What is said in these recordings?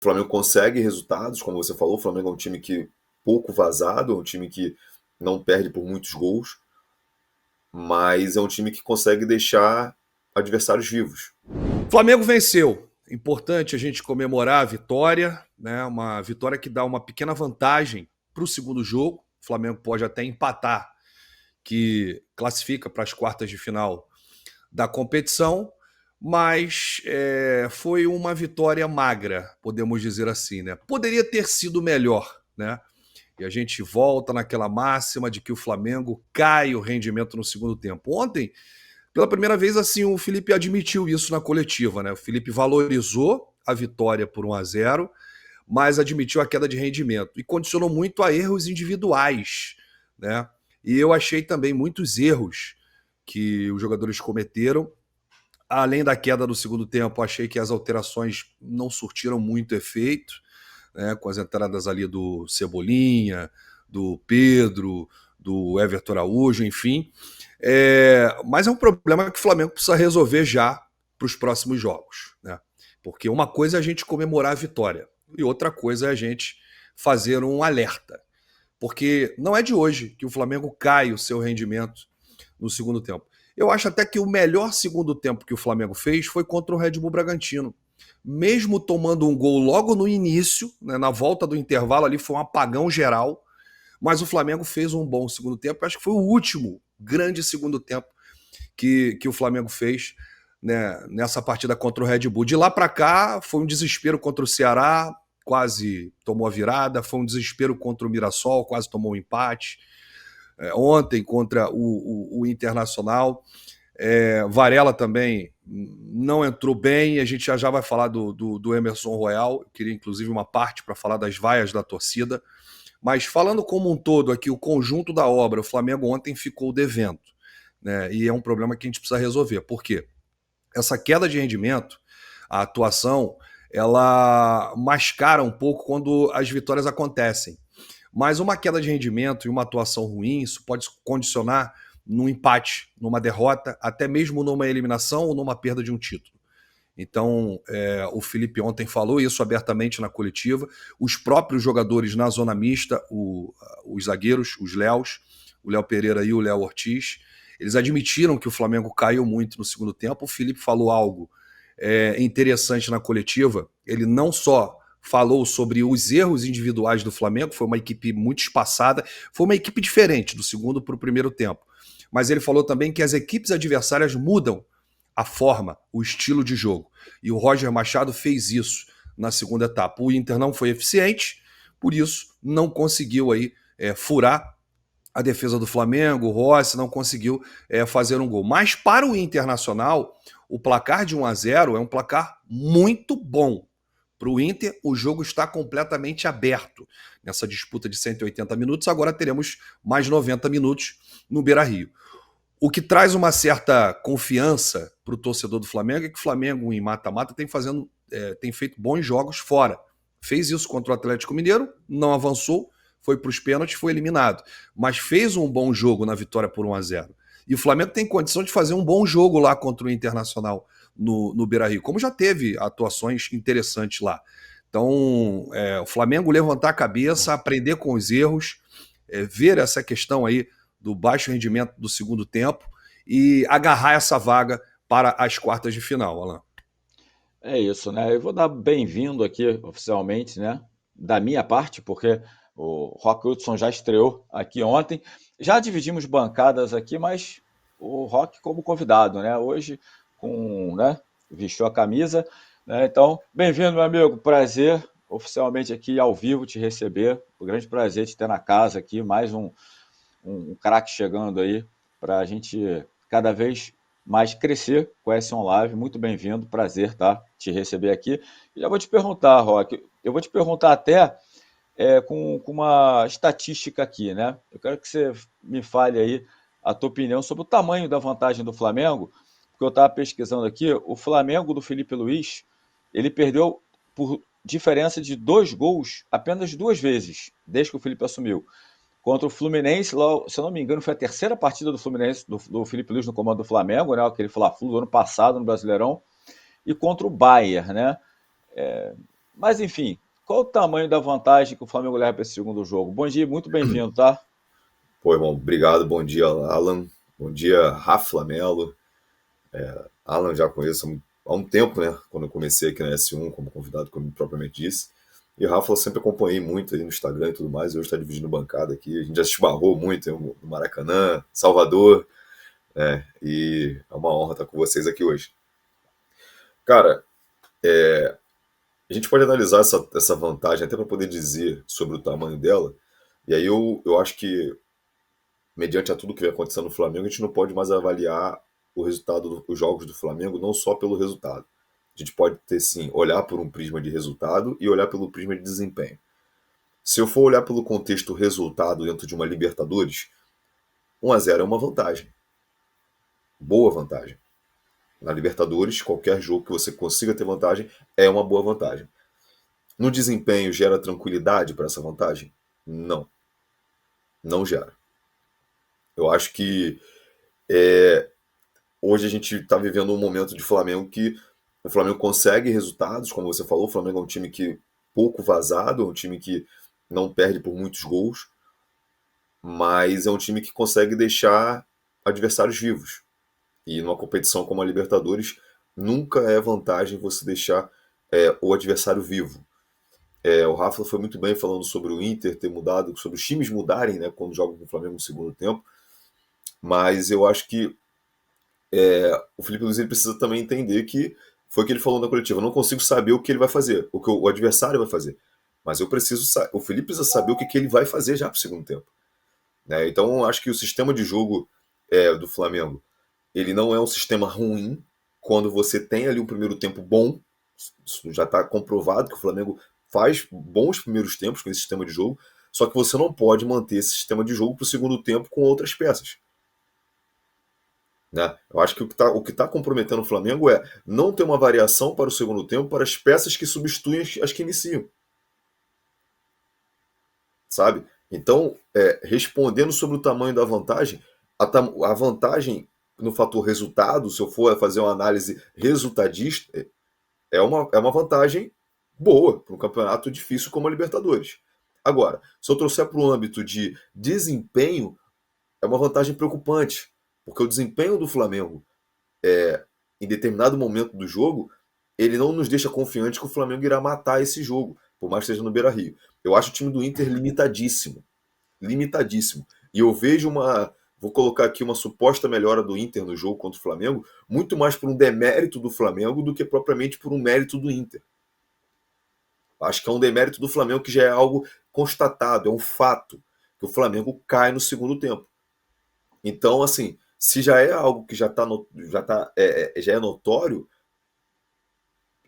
O Flamengo consegue resultados, como você falou, o Flamengo é um time que pouco vazado, é um time que não perde por muitos gols, mas é um time que consegue deixar adversários vivos. Flamengo venceu. Importante a gente comemorar a vitória, né? Uma vitória que dá uma pequena vantagem para o segundo jogo. O Flamengo pode até empatar, que classifica para as quartas de final da competição, mas foi uma vitória magra, podemos dizer assim, né? Poderia ter sido melhor, né? E a gente volta naquela máxima de que o Flamengo cai o rendimento no segundo tempo. Ontem, pela primeira vez, assim, o Felipe admitiu isso na coletiva, né? O Felipe valorizou a vitória por 1-0, mas admitiu a queda de rendimento e condicionou muito a erros individuais, né? E eu achei também muitos erros que os jogadores cometeram. Além da queda do segundo tempo, achei que as alterações não surtiram muito efeito, né? Com as entradas ali do Cebolinha, do Pedro, do Everton Araújo, enfim. Mas é um problema que o Flamengo precisa resolver já para os próximos jogos, né? Porque uma coisa é a gente comemorar a vitória e outra coisa é a gente fazer um alerta. Porque não é de hoje que o Flamengo cai o seu rendimento no segundo tempo. Eu acho até que o melhor segundo tempo que o Flamengo fez foi contra o Red Bull Bragantino. Mesmo tomando um gol logo no início, né, na volta do intervalo ali foi um apagão geral, mas o Flamengo fez um bom segundo tempo. Acho que foi o último grande segundo tempo que o Flamengo fez, né, nessa partida contra o Red Bull. De lá para cá foi um desespero contra o Ceará, quase tomou a virada, foi um desespero contra o Mirassol, quase tomou um empate. Ontem contra o Internacional. Varela também não entrou bem, a gente já vai falar do Emerson Royal, eu queria inclusive uma parte para falar das vaias da torcida, mas falando como um todo aqui, o conjunto da obra, o Flamengo ontem ficou devendo, né? E é um problema que a gente precisa resolver. Por quê? Essa queda de rendimento, a atuação, ela mascara um pouco quando as vitórias acontecem. Mas uma queda de rendimento e uma atuação ruim, isso pode condicionar num empate, numa derrota, até mesmo numa eliminação ou numa perda de um título. Então, o Felipe ontem falou isso abertamente na coletiva. Os próprios jogadores na zona mista, os zagueiros, os Léos, o Léo Pereira e o Léo Ortiz, eles admitiram que o Flamengo caiu muito no segundo tempo. O Felipe falou algo interessante na coletiva. Ele não só falou sobre os erros individuais do Flamengo, foi uma equipe muito espaçada, foi uma equipe diferente do segundo para o primeiro tempo. Mas ele falou também que as equipes adversárias mudam a forma, o estilo de jogo. E o Roger Machado fez isso na segunda etapa. O Inter não foi eficiente, por isso não conseguiu aí furar a defesa do Flamengo, o Rossi não conseguiu fazer um gol. Mas para o Internacional, o placar de 1-0 é um placar muito bom. Para o Inter, o jogo está completamente aberto. Nessa disputa de 180 minutos, agora teremos mais 90 minutos no Beira-Rio. O que traz uma certa confiança para o torcedor do Flamengo é que o Flamengo, em mata-mata, tem feito bons jogos fora. Fez isso contra o Atlético Mineiro, não avançou, foi para os pênaltis, foi eliminado. Mas fez um bom jogo na vitória por 1-0. E o Flamengo tem condição de fazer um bom jogo lá contra o Internacional no Beira-Rio, como já teve atuações interessantes lá. Então, o Flamengo levantar a cabeça, aprender com os erros, ver essa questão aí do baixo rendimento do segundo tempo e agarrar essa vaga para as quartas de final, Alan. É isso, né? Eu vou dar bem-vindo aqui oficialmente, né? Da minha parte, porque o Rock Hudson já estreou aqui ontem. Já dividimos bancadas aqui, mas o Rock como convidado, né? Hoje, né? Vestiu a camisa, né? Então, bem-vindo, meu amigo. Prazer oficialmente aqui ao vivo te receber. Um grande prazer te ter na casa aqui. Mais um craque chegando aí para a gente cada vez mais crescer com esse Live. Muito bem-vindo, prazer, tá? Te receber aqui. E já vou te perguntar, Roque, eu vou te perguntar até com uma estatística aqui, né? Eu quero que você me fale aí a tua opinião sobre o tamanho da vantagem do Flamengo, porque eu estava pesquisando aqui, o Flamengo do Felipe Luiz, ele perdeu por diferença de 2 gols apenas 2 vezes, desde que o Felipe assumiu. Contra o Fluminense, lá, se eu não me engano, foi a terceira partida do Fluminense, do Felipe Luiz no comando do Flamengo, né? Aquele Fla-Flu do ano passado no Brasileirão, e contra o Bayern, né? Mas, enfim, qual o tamanho da vantagem que o Flamengo leva para esse segundo jogo? Bom dia, muito bem-vindo, tá? Pô, irmão, obrigado. Bom dia, Alan. Bom dia, Rafa Melo. Alan já conheço há um tempo, né? Quando eu comecei aqui na S1 como convidado, como eu propriamente disse. E o Rafa eu sempre acompanhei muito aí no Instagram e tudo mais. Hoje está dividindo bancada aqui. A gente já se esbarrou muito no Maracanã, Salvador. E é uma honra estar com vocês aqui hoje. Cara, a gente pode analisar essa vantagem até para poder dizer sobre o tamanho dela. E aí eu acho que, mediante a tudo que vem acontecendo no Flamengo, a gente não pode mais avaliar o resultado dos jogos do Flamengo não só pelo resultado. A gente pode ter, sim, olhar por um prisma de resultado e olhar pelo prisma de desempenho. Se eu for olhar pelo contexto resultado dentro de uma Libertadores, 1-0 é uma vantagem. Boa vantagem. Na Libertadores, qualquer jogo que você consiga ter vantagem é uma boa vantagem. No desempenho, gera tranquilidade para essa vantagem? Não. Não gera. Eu acho que hoje a gente está vivendo um momento de Flamengo que o Flamengo consegue resultados, como você falou, o Flamengo é um time que pouco vazado, é um time que não perde por muitos gols, mas é um time que consegue deixar adversários vivos. E numa competição como a Libertadores, nunca é vantagem você deixar o adversário vivo. O Rafa foi muito bem falando sobre o Inter ter mudado, sobre os times mudarem, né, quando jogam com o Flamengo no segundo tempo, mas eu acho que o Felipe Luiz ele precisa também entender que foi o que ele falou na coletiva. Eu não consigo saber o que ele vai fazer, o que o adversário vai fazer. Mas o Felipe precisa saber o que ele vai fazer já para o segundo tempo. Né? Então, acho que o sistema de jogo do Flamengo, ele não é um sistema ruim quando você tem ali um primeiro tempo bom. Isso já está comprovado que o Flamengo faz bons primeiros tempos com esse sistema de jogo, só que você não pode manter esse sistema de jogo para o segundo tempo com outras peças. Né? Eu acho que o que tá comprometendo o Flamengo é não ter uma variação para o segundo tempo para as peças que substituem as que iniciam. Sabe? Então, respondendo sobre o tamanho da vantagem, a vantagem no fator resultado, se eu for fazer uma análise resultadista, é uma vantagem boa para um campeonato difícil como a Libertadores. Agora, se eu trouxer para o âmbito de desempenho, é uma vantagem preocupante. Porque o desempenho do Flamengo, em determinado momento do jogo, ele não nos deixa confiantes que o Flamengo irá matar esse jogo, por mais que esteja no Beira-Rio. Eu acho o time do Inter limitadíssimo. Limitadíssimo. E eu vejo vou colocar aqui uma suposta melhora do Inter no jogo contra o Flamengo, muito mais por um demérito do Flamengo do que propriamente por um mérito do Inter. Acho que é um demérito do Flamengo que já é algo constatado, é um fato, que o Flamengo cai no segundo tempo. Então, assim, se já é algo que já é notório,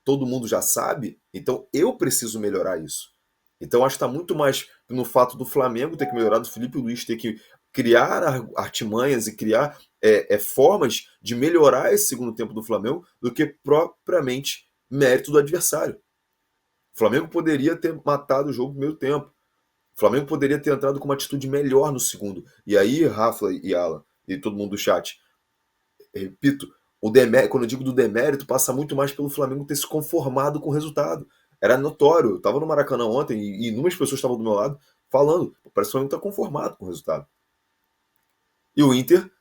todo mundo já sabe, então eu preciso melhorar isso. Então acho que está muito mais no fato do Flamengo ter que melhorar, do Felipe Luiz ter que criar artimanhas e criar formas de melhorar esse segundo tempo do Flamengo do que propriamente mérito do adversário. O Flamengo poderia ter matado o jogo no primeiro tempo. O Flamengo poderia ter entrado com uma atitude melhor no segundo. E aí, Rafa e Alan, e todo mundo do chat, repito, quando eu digo do demérito, passa muito mais pelo Flamengo ter se conformado com o resultado. Era notório. Eu estava no Maracanã ontem e inúmeras pessoas estavam do meu lado falando, parece que o Flamengo está conformado com o resultado. E o Inter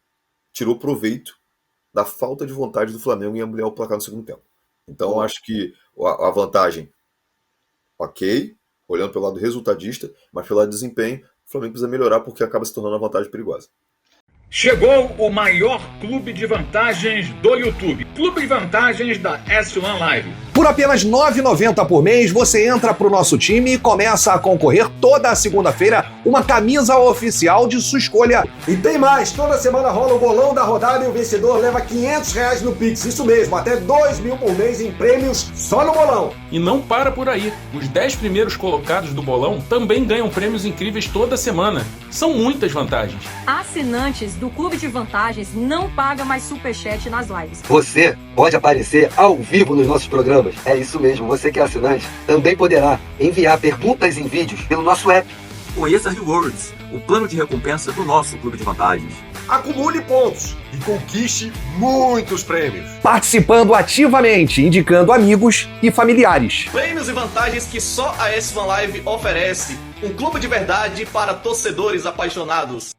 tirou proveito da falta de vontade do Flamengo em ampliar o placar no segundo tempo. Então, eu acho que a vantagem, ok, olhando pelo lado resultadista, mas pelo lado de desempenho, o Flamengo precisa melhorar porque acaba se tornando uma vantagem perigosa. Chegou o maior clube de vantagens do YouTube. Clube de vantagens da S1 Live. Por apenas R$ 9,90 por mês, você entra pro nosso time e começa a concorrer toda a segunda-feira uma camisa oficial de sua escolha. E tem mais, toda semana rola o bolão da rodada e o vencedor leva R$500 no Pix. Isso mesmo, até R$2.000 por mês em prêmios só no bolão. E não para por aí. Os 10 primeiros colocados do bolão também ganham prêmios incríveis toda semana. São muitas vantagens. Assinantes do Clube de Vantagens não paga mais superchat nas lives. Você pode aparecer ao vivo nos nossos programas. É isso mesmo, você que é assinante também poderá enviar perguntas em vídeos pelo nosso app. conheça Rewards, o plano de recompensa do nosso Clube de Vantagens. Acumule pontos e conquiste muitos prêmios. Participando ativamente, indicando amigos e familiares. Prêmios e vantagens que só a S1 Live oferece. Um clube de verdade para torcedores apaixonados.